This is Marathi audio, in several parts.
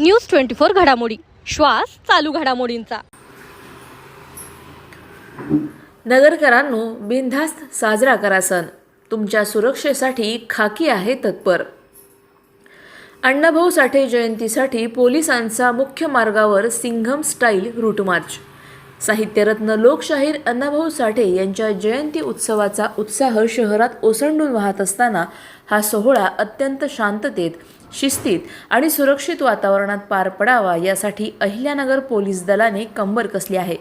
न्यूज 24 घडामोडी, श्वास चालू घडामोडींचा। नगरकरांनो, बिनधास्त साजरा करा सण। तुमच्या सुरक्षेसाठी खाकी आहे तत्पर। अण्णाभाऊ साठे जयंतीसाठी पोलिसांचा मुख्य मार्गावर सिंघम स्टाईल रूट मार्च। साहित्यरत्न लोकशाहीर अण्णाभाऊ साठे यांच्या जयंती उत्सवाचा उत्साह शहरात ओसंडून वाहत असताना हा सोहळा अत्यंत शांततेत, शिस्तीत आणि सुरक्षित वातावरणात पार पडावा यासाठी अहिल्यानगर पोलीस दलाने कंबर कसली आहे।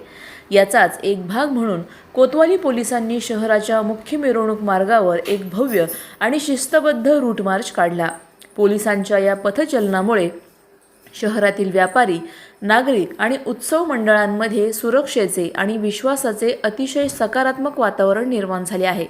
याचाच एक भाग म्हणून कोतवाली पोलिसांनी शहराच्या मुख्य मिरवणूक मार्गावर एक भव्य आणि शिस्तबद्ध रूट मार्च काढला। पोलिसांच्या या पथचलनामुळे शहरातील व्यापारी, नागरिक आणि उत्सव मंडळांमध्ये सुरक्षेचे आणि विश्वासाचे अतिशय सकारात्मक वातावरण निर्माण झाले आहे।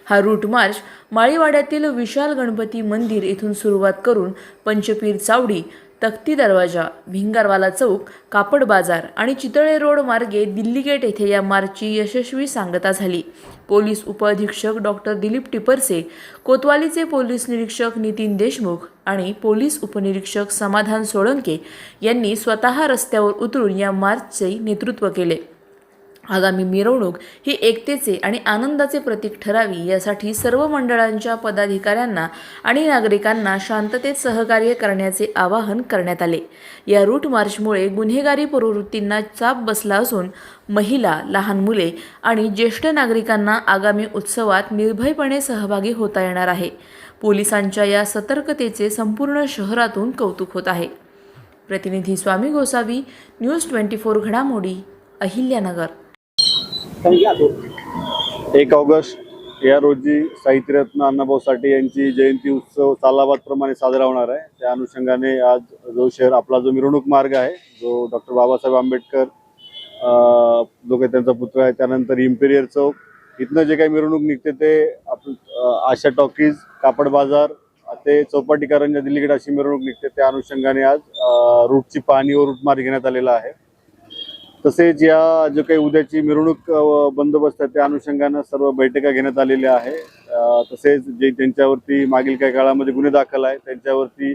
हा रूट मार्च माळीवाड्यातील विशाल गणपती मंदिर येथून सुरुवात करून पंचपीर चावडी, तख्ती दरवाजा, भिंगारवाला चौक, कापड बाजार आणि चितळे रोड मार्गे दिल्ली गेट येथे या मार्चची यशस्वी सांगता झाली। पोलीस उपअधीक्षक डॉक्टर दिलीप टिपरसे, कोतवालीचे पोलीस निरीक्षक नितीन देशमुख आणि पोलीस उपनिरीक्षक समाधान सोळंके यांनी स्वतः रस्त्यावर उतरून या मार्चचे नेतृत्व केले। आगामी मिरवणूक ही एकतेचे आणि आनंदाचे प्रतीक ठरावी यासाठी सर्व मंडळांच्या पदाधिकाऱ्यांना आणि नागरिकांना शांततेत सहकार्य करण्याचे आवाहन करण्यात आले। या रूट मार्चमुळे गुन्हेगारी प्रवृत्तींना चाप बसला असून महिला, लहान मुले आणि ज्येष्ठ नागरिकांना आगामी उत्सवात निर्भयपणे सहभागी होता येणार आहे। पोलिसांच्या या सतर्कतेचे संपूर्ण शहरातून कौतुक होत आहे। प्रतिनिधी स्वामी गोसावी, न्यूज 24 घडामोडी, अहिल्यानगर। 1 ऑगस्ट या रोजी साहित्यरत्न अण्णाभाऊ साठे यांची जयंती उत्सव सालाबादप्रमाणे साजरा होणार आहे। त्या अनुषंगाने आज आपला जो मिरवणूक मार्ग आहे, जो डॉक्टर बाबासाहेब आंबेडकर जो काही त्यांचा पुतळा आहे, त्यानंतर इम्पेरियर चौक, इथनं जे काही मिरवणूक निघते ते आशा टॉकीज, कापड बाजार ते चौपाटी कारंजा, दिल्ली गेट अशी मिरवणूक निघते। त्या अनुषंगाने आज रूटची पाहणी व रूट मार्च घेण्यात आलेला आहे। तसेच या जो काही उद्याची मिरवणूक बंदोबस्त आहे त्या अनुषंगाने सर्व बैठका घेण्यात आलेल्या आहे। तसेच जे त्यांच्यावरती मागील काही काळामध्ये गुन्हे दाखल आहे त्यांच्यावरती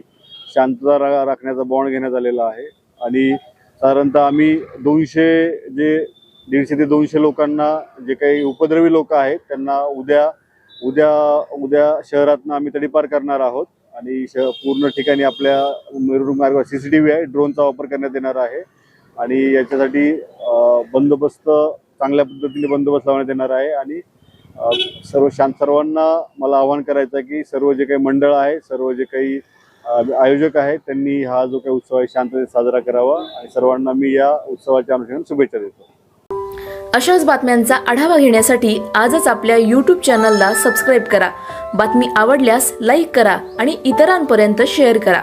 शांतता राखण्याचा बॉन्ड घेण्यात आलेला आहे। आणि साधारणतः आम्ही 150 ते 200 लोकांना, जे काही उपद्रवी लोक आहेत त्यांना उद्या शहरातून आम्ही तडीपार करणार आहोत। आणि पूर्ण ठिकाणी आपल्या मिरवणूक मार्गावर CCTV आहे, ड्रोनचा वापर करण्यात येणार आहे आणि याच्यासाठी बंदोबस्त चांगल्या पद्धतीने बंदोबस्त लावण्यात येणार आहे। आणि सर्वांना मला आवाहन करायचं आहे की सर्व जे काही मंडळ आहे, सर्व जे काही आयोजक आहेत त्यांनी हा जो काही उत्सव आहे शांततेत साजरा करावा आणि सर्वांना मी या उत्सवाच्या अनुषंगाने शुभेच्छा देतो। अशाच बातम्यांचा आढावा घेण्यासाठी आजच आपल्या YouTube चॅनलला सबस्क्राईब करा। बातमी आवडल्यास लाईक करा आणि इतरांपर्यंत शेअर करा।